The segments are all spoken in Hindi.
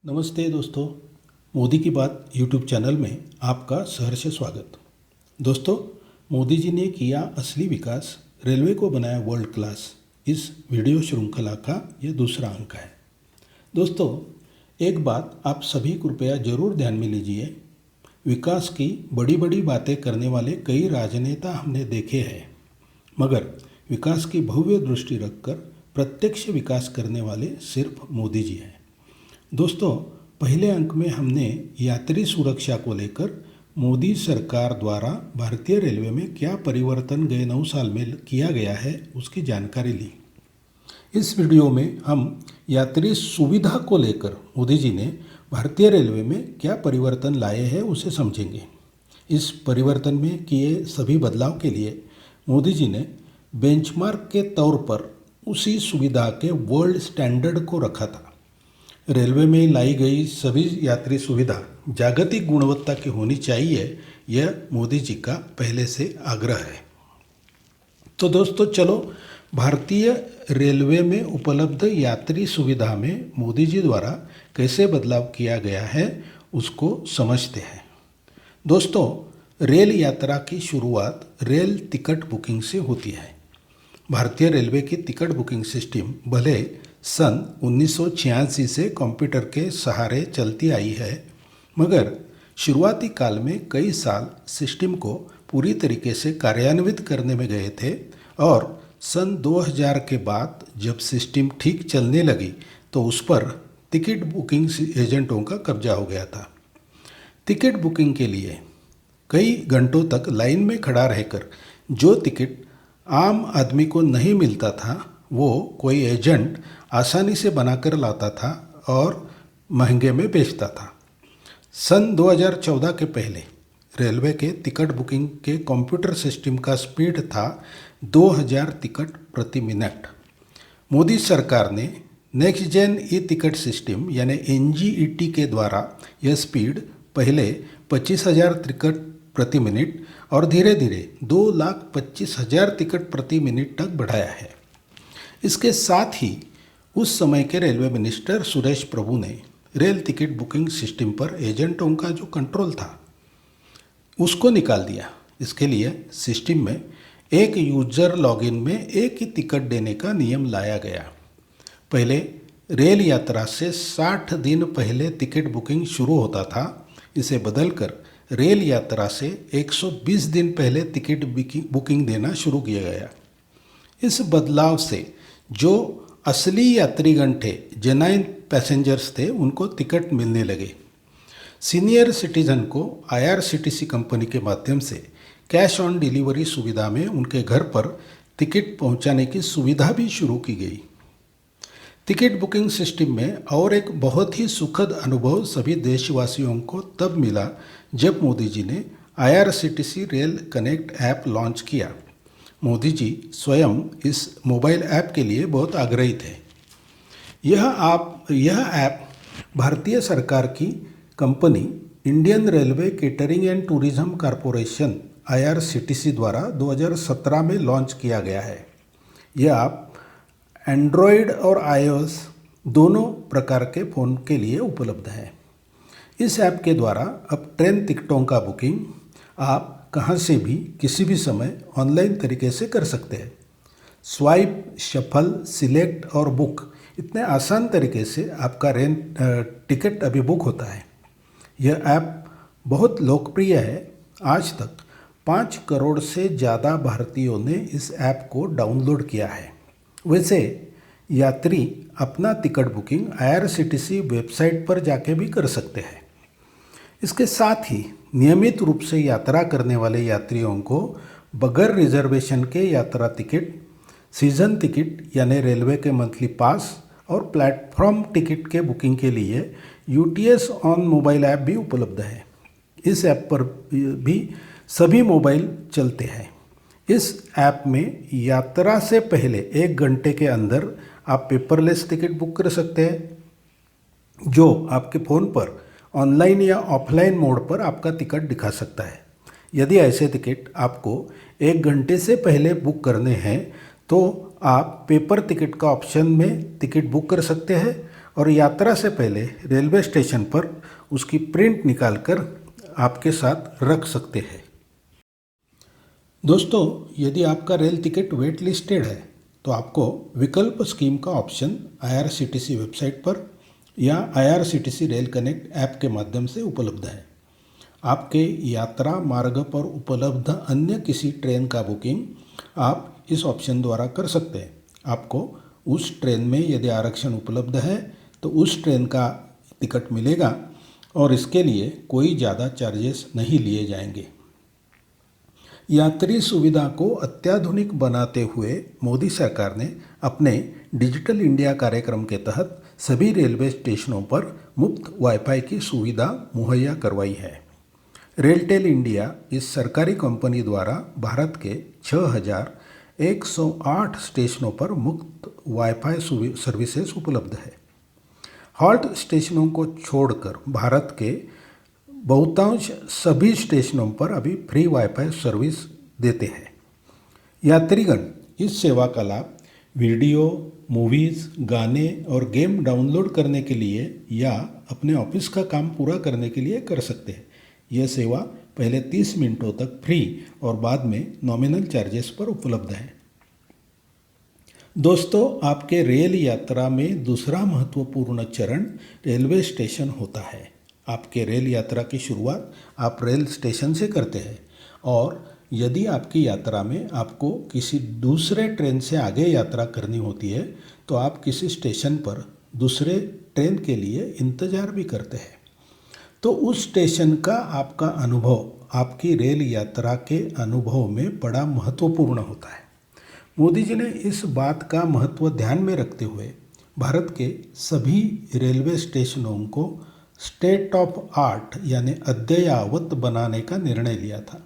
नमस्ते दोस्तों, मोदी की बात यूट्यूब चैनल में आपका सहर्ष स्वागत। दोस्तों, मोदी जी ने किया असली विकास, रेलवे को बनाया वर्ल्ड क्लास, इस वीडियो श्रृंखला का यह दूसरा अंक है। दोस्तों, एक बात आप सभी कृपया जरूर ध्यान में लीजिए। विकास की बड़ी बड़ी बातें करने वाले कई राजनेता हमने देखे हैं, मगर विकास की भव्य दृष्टि रखकर प्रत्यक्ष विकास करने वाले सिर्फ मोदी जी हैं। दोस्तों, पहले अंक में हमने यात्री सुरक्षा को लेकर मोदी सरकार द्वारा भारतीय रेलवे में क्या परिवर्तन गए 9 साल में किया गया है उसकी जानकारी ली। इस वीडियो में हम यात्री सुविधा को लेकर मोदी जी ने भारतीय रेलवे में क्या परिवर्तन लाए हैं उसे समझेंगे। इस परिवर्तन में किए सभी बदलाव के लिए मोदी जी ने बेंचमार्क के तौर पर उसी सुविधा के वर्ल्ड स्टैंडर्ड को रखा था। रेलवे में लाई गई सभी यात्री सुविधा जागतिक गुणवत्ता की होनी चाहिए, यह मोदी जी का पहले से आग्रह है। तो दोस्तों, चलो भारतीय रेलवे में उपलब्ध यात्री सुविधा में मोदी जी द्वारा कैसे बदलाव किया गया है उसको समझते हैं। दोस्तों, रेल यात्रा की शुरुआत रेल टिकट बुकिंग से होती है। भारतीय रेलवे की टिकट बुकिंग सिस्टम भले सन 1986 से कंप्यूटर के सहारे चलती आई है, मगर शुरुआती काल में कई साल सिस्टम को पूरी तरीके से कार्यान्वित करने में गए थे और सन 2000 के बाद जब सिस्टम ठीक चलने लगी तो उस पर टिकट बुकिंग एजेंटों का कब्जा हो गया था। टिकट बुकिंग के लिए कई घंटों तक लाइन में खड़ा रहकर जो टिकट आम आदमी को नहीं मिलता था, वो कोई एजेंट आसानी से बनाकर लाता था और महंगे में बेचता था। सन 2014 के पहले रेलवे के टिकट बुकिंग के कंप्यूटर सिस्टम का स्पीड था 2000 टिकट प्रति मिनट। मोदी सरकार ने next gen e ticket system यानी NGET के द्वारा यह स्पीड पहले 25,000 टिकट प्रति मिनट और धीरे धीरे 2,25,000 टिकट प्रति मिनट तक बढ़ाया है। इसके साथ ही उस समय के रेलवे मिनिस्टर सुरेश प्रभु ने रेल टिकट बुकिंग सिस्टम पर एजेंटों का जो कंट्रोल था उसको निकाल दिया। इसके लिए सिस्टम में एक यूजर लॉगिन में एक ही टिकट देने का नियम लाया गया। पहले रेल यात्रा से 60 दिन पहले टिकट बुकिंग शुरू होता था, इसे बदलकर रेल यात्रा से 120 दिन पहले टिकट बुकिंग देना शुरू किया गया। इस बदलाव से जो असली यात्रीगण थे, जेन्युइन पैसेंजर्स थे, उनको टिकट मिलने लगे। सीनियर सिटीजन को IRCTC कंपनी के माध्यम से कैश ऑन डिलीवरी सुविधा में उनके घर पर टिकट पहुंचाने की सुविधा भी शुरू की गई। टिकट बुकिंग सिस्टम में और एक बहुत ही सुखद अनुभव सभी देशवासियों को तब मिला जब मोदी जी ने IRCTC rail connect app launch किया। मोदी जी स्वयं इस मोबाइल ऐप के लिए बहुत आग्रही थे। यह ऐप भारतीय सरकार की company Indian railway catering and tourism corporation IRCTC द्वारा 2017 में लॉन्च किया गया है। यह ऐप एंड्रॉयड और iOS दोनों प्रकार के फ़ोन के लिए उपलब्ध है। इस ऐप के द्वारा अब ट्रेन टिकटों का बुकिंग आप कहाँ से भी किसी भी समय ऑनलाइन तरीके से कर सकते हैं। स्वाइप, शफल, सिलेक्ट और बुक इतने आसान तरीके से आपका टिकट अभी बुक होता है। यह ऐप बहुत लोकप्रिय है। आज तक 5 करोड़ से ज़्यादा भारतीयों ने इस ऐप को डाउनलोड किया है। वैसे यात्री अपना टिकट बुकिंग IRCTC वेबसाइट पर जाके भी कर सकते हैं। इसके साथ ही नियमित रूप से यात्रा करने वाले यात्रियों को बगैर रिजर्वेशन के यात्रा टिकट, सीजन टिकट यानी रेलवे के मंथली पास और प्लेटफॉर्म टिकट के बुकिंग के लिए UTS ऑन मोबाइल ऐप भी उपलब्ध है। इस ऐप पर भी सभी मोबाइल चलते हैं। इस ऐप में यात्रा से पहले 1 घंटे के अंदर आप पेपरलेस टिकट बुक कर सकते हैं, जो आपके फ़ोन पर ऑनलाइन या ऑफलाइन मोड पर आपका टिकट दिखा सकता है। यदि ऐसे टिकट आपको 1 घंटे से पहले बुक करने हैं तो आप पेपर टिकट का ऑप्शन में टिकट बुक कर सकते हैं और यात्रा से पहले रेलवे स्टेशन पर उसकी प्रिंट निकालकर आपके साथ रख सकते हैं। दोस्तों, यदि आपका रेल टिकट वेट लिस्टेड है तो आपको विकल्प स्कीम का ऑप्शन IRCTC वेबसाइट पर या IRCTC रेल कनेक्ट ऐप के माध्यम से उपलब्ध है। आपके यात्रा मार्ग पर उपलब्ध अन्य किसी ट्रेन का बुकिंग आप इस ऑप्शन द्वारा कर सकते हैं। आपको उस ट्रेन में यदि आरक्षण उपलब्ध है तो उस ट्रेन का टिकट मिलेगा और इसके लिए कोई ज़्यादा चार्जेस नहीं लिए जाएंगे। यात्री सुविधा को अत्याधुनिक बनाते हुए मोदी सरकार ने अपने डिजिटल इंडिया कार्यक्रम के तहत सभी रेलवे स्टेशनों पर मुफ्त वाईफाई की सुविधा मुहैया करवाई है। रेलटेल इंडिया इस सरकारी कंपनी द्वारा भारत के 6,108 स्टेशनों पर मुफ्त वाईफाई सर्विसेज उपलब्ध है। हॉल्ट स्टेशनों को छोड़कर भारत के बहुतांश सभी स्टेशनों पर अभी फ्री वाईफाई सर्विस देते हैं। यात्रीगण इस सेवा का लाभ वीडियो, मूवीज़, गाने और गेम डाउनलोड करने के लिए या अपने ऑफिस का काम पूरा करने के लिए कर सकते हैं। यह सेवा पहले 30 मिनटों तक फ्री और बाद में नॉमिनल चार्जेस पर उपलब्ध है। दोस्तों, आपके रेल यात्रा में दूसरा महत्वपूर्ण चरण रेलवे स्टेशन होता है। आपके रेल यात्रा की शुरुआत आप रेल स्टेशन से करते हैं और यदि आपकी यात्रा में आपको किसी दूसरे ट्रेन से आगे यात्रा करनी होती है तो आप किसी स्टेशन पर दूसरे ट्रेन के लिए इंतज़ार भी करते हैं। तो उस स्टेशन का आपका अनुभव आपकी रेल यात्रा के अनुभव में बड़ा महत्वपूर्ण होता है। मोदी जी ने इस बात का महत्व ध्यान में रखते हुए भारत के सभी रेलवे स्टेशनों को स्टेट ऑफ आर्ट यानी अद्ययावत बनाने का निर्णय लिया था।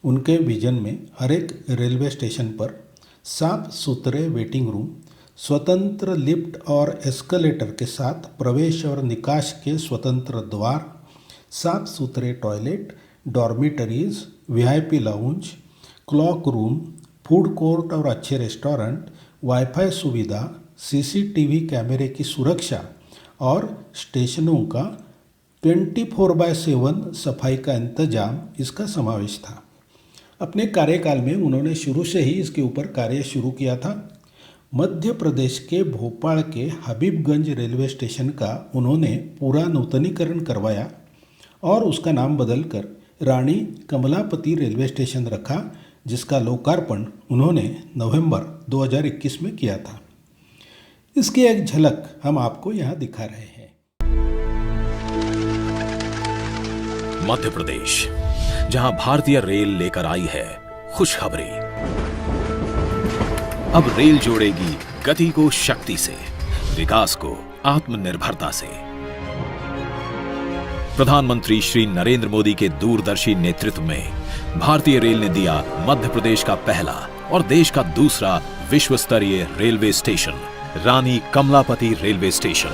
उनके विजन में हर एक रेलवे स्टेशन पर साफ सुथरे वेटिंग रूम, स्वतंत्र लिफ्ट और एस्केलेटर के साथ प्रवेश और निकास के स्वतंत्र द्वार, साफ सुथरे toilet, dormitories, VIP lounge, cloak room, food court और अच्छे रेस्टोरेंट, वाईफाई सुविधा, CCTV कैमरे की सुरक्षा और स्टेशनों का 24/7 सफाई का इंतजाम इसका समावेश था। अपने कार्यकाल में उन्होंने शुरू से ही इसके ऊपर कार्य शुरू किया था। मध्य प्रदेश के भोपाल के हबीबगंज रेलवे स्टेशन का उन्होंने पूरा नूतनीकरण करवाया और उसका नाम बदलकर रानी कमलापति रेलवे स्टेशन रखा, जिसका लोकार्पण उन्होंने नवंबर 2021 में किया था। इसकी एक झलक हम आपको यहाँ दिखा रहे हैं। मध्य प्रदेश, जहां भारतीय रेल लेकर आई है खुशखबरी। अब रेल जोड़ेगी गति को शक्ति से, विकास को आत्मनिर्भरता से। प्रधानमंत्री श्री नरेंद्र मोदी के दूरदर्शी नेतृत्व में भारतीय रेल ने दिया मध्य प्रदेश का पहला और देश का दूसरा विश्व स्तरीय रेलवे स्टेशन, रानी कमलापति रेलवे स्टेशन।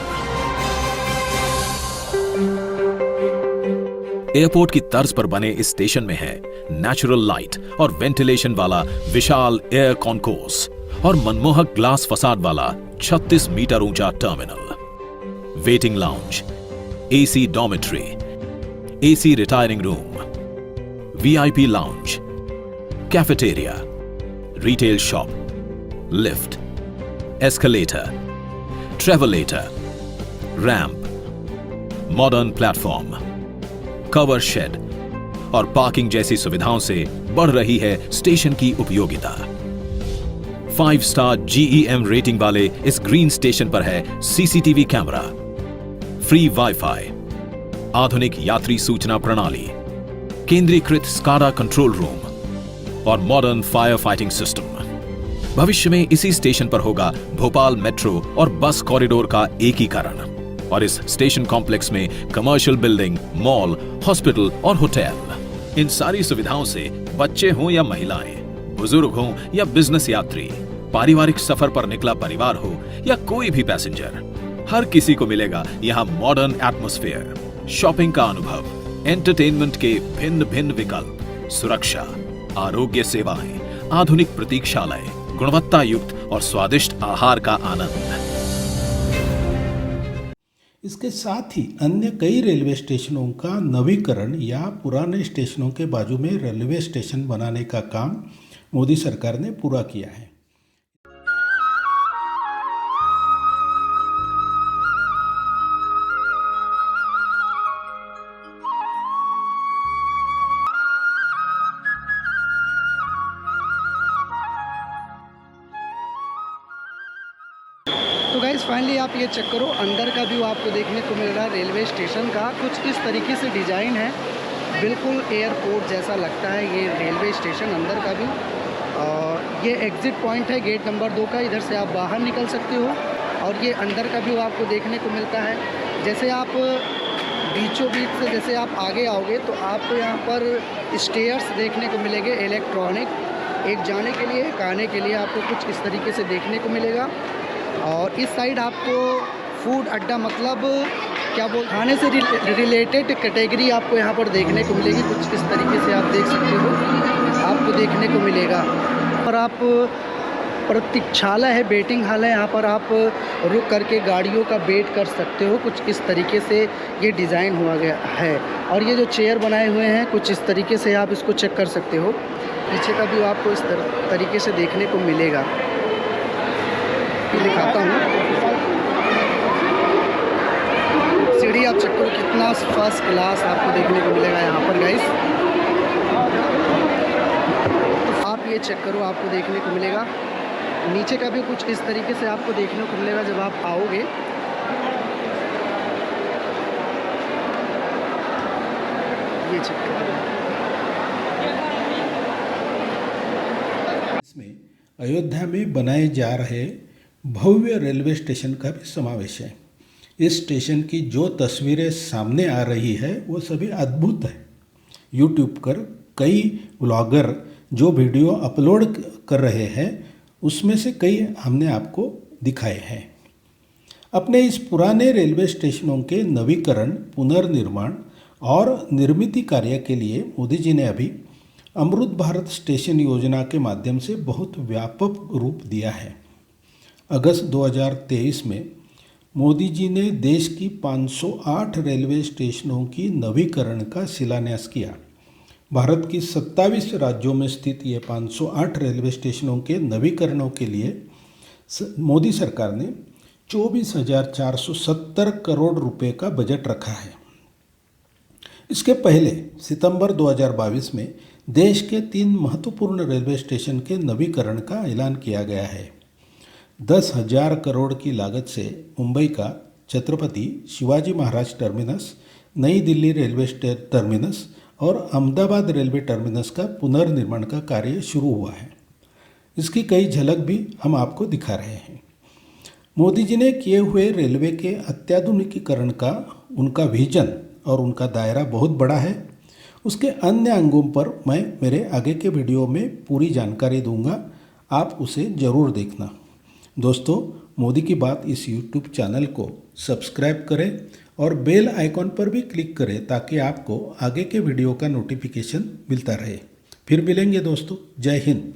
एयरपोर्ट की तर्ज पर बने इस स्टेशन में है नेचुरल लाइट और वेंटिलेशन वाला विशाल एयर कॉन्कोर्स और मनमोहक ग्लास फसाड वाला 36 मीटर ऊंचा terminal, waiting lounge, AC dormitory, AC retiring room, VIP lounge, cafeteria, retail shop, lift, escalator, travelator, ramp, modern platform, cover shed और पार्किंग जैसी सुविधाओं से बढ़ रही है स्टेशन की उपयोगिता। 5 स्टार GEM रेटिंग वाले इस ग्रीन स्टेशन पर है CCTV कैमरा, फ्री वाईफाई, आधुनिक यात्री सूचना प्रणाली, केंद्रीकृत SCADA कंट्रोल रूम और मॉडर्न फायर फाइटिंग सिस्टम। भविष्य में इसी स्टेशन पर होगा भोपाल मेट्रो और बस कॉरिडोर का एकीकरण और इस स्टेशन कॉम्प्लेक्स में कमर्शियल बिल्डिंग, मॉल, हॉस्पिटल और होटल। इन सारी सुविधाओं से बच्चे हों या महिलाएं, बुजुर्ग हों या बिजनेस यात्री, पारिवारिक सफर पर निकला परिवार हो या कोई भी पैसेंजर, हर किसी को मिलेगा यहाँ मॉडर्न एटमॉस्फेयर, शॉपिंग का अनुभव, एंटरटेनमेंट के भिन्न भिन्न विकल्प, सुरक्षा, आरोग्य सेवाएं, आधुनिक प्रतीक्षालय, गुणवत्ता युक्त और स्वादिष्ट आहार का आनंद। इसके साथ ही अन्य कई रेलवे स्टेशनों का नवीकरण या पुराने स्टेशनों के बाजू में रेलवे स्टेशन बनाने का काम मोदी सरकार ने पूरा किया है। तो गाइज़ फाइनली आप ये चेक करो, अंदर का व्यू आपको देखने को मिल रहा है रेलवे स्टेशन का। कुछ इस तरीके से डिज़ाइन है, बिल्कुल एयरपोर्ट जैसा लगता है ये रेलवे स्टेशन अंदर का व्यू। और ये एग्ज़िट पॉइंट है गेट नंबर 2 का, इधर से आप बाहर निकल सकते हो। और ये अंदर का व्यू आपको देखने को मिलता है। जैसे आप बीचों बीच से जैसे आप आगे आओगे तो आपको यहाँ पर स्टेयर्स देखने को मिलेंगे इलेक्ट्रॉनिक, एक जाने के लिए एक आने के लिए आपको कुछ इस तरीके से देखने को मिलेगा। और इस साइड आपको फूड अड्डा, मतलब क्या बोल, खाने से रिलेटेड कैटेगरी आपको यहाँ पर देखने को मिलेगी। कुछ इस तरीके से आप देख सकते हो, आपको देखने को मिलेगा। और आप प्रतीक्षालय है, वेटिंग हॉल है, यहाँ पर आप रुक करके गाड़ियों का वेट कर सकते हो। कुछ इस तरीके से ये डिज़ाइन हुआ गया है। और ये जो चेयर बनाए हुए हैं कुछ इस तरीके से आप इसको चेक कर सकते हो। पीछे का व्यू आपको इस तरीके से देखने को मिलेगा। दिखाता हूँ, सीढ़ी आप चेक करो, कितना फर्स्ट क्लास आपको देखने को मिलेगा यहाँ पर गाइस। तो आप ये चेक करो, आपको देखने को मिलेगा। नीचे का भी कुछ इस तरीके से आपको देखने को मिलेगा जब आप आओगे। ये चेक करो। इसमें अयोध्या में बनाए जा रहे भव्य रेलवे स्टेशन का भी समावेश है। इस स्टेशन की जो तस्वीरें सामने आ रही है वो सभी अद्भुत है। यूट्यूब पर कई ब्लॉगर जो वीडियो अपलोड कर रहे हैं उसमें से कई हमने आपको दिखाए हैं। अपने इस पुराने रेलवे स्टेशनों के नवीकरण, पुनर्निर्माण और निर्मित कार्य के लिए मोदी जी ने अभी अमृत भारत स्टेशन योजना के माध्यम से बहुत व्यापक रूप दिया है। अगस्त 2023 में मोदी जी ने देश की 508 रेलवे स्टेशनों की नवीकरण का शिलान्यास किया। भारत की 27 राज्यों में स्थित ये 508 रेलवे स्टेशनों के नवीकरणों के लिए मोदी सरकार ने 24,470 करोड़ रुपए का बजट रखा है। इसके पहले सितंबर 2022 में देश के 3 महत्वपूर्ण रेलवे स्टेशन के नवीकरण का ऐलान किया गया है। 10,000 करोड़ की लागत से मुंबई का छत्रपति शिवाजी महाराज टर्मिनस, नई दिल्ली रेलवे टर्मिनस और अहमदाबाद रेलवे टर्मिनस का पुनर्निर्माण का कार्य शुरू हुआ है। इसकी कई झलक भी हम आपको दिखा रहे हैं। मोदी जी ने किए हुए रेलवे के अत्याधुनिकीकरण का उनका विजन और उनका दायरा बहुत बड़ा है। उसके अन्य अंगों पर मैं मेरे आगे के वीडियो में पूरी जानकारी दूंगा, आप उसे ज़रूर देखना। दोस्तों, मोदी की बात इस YouTube चैनल को सब्सक्राइब करें और बेल आइकॉन पर भी क्लिक करें ताकि आपको आगे के वीडियो का नोटिफिकेशन मिलता रहे। फिर मिलेंगे दोस्तों। जय हिंद।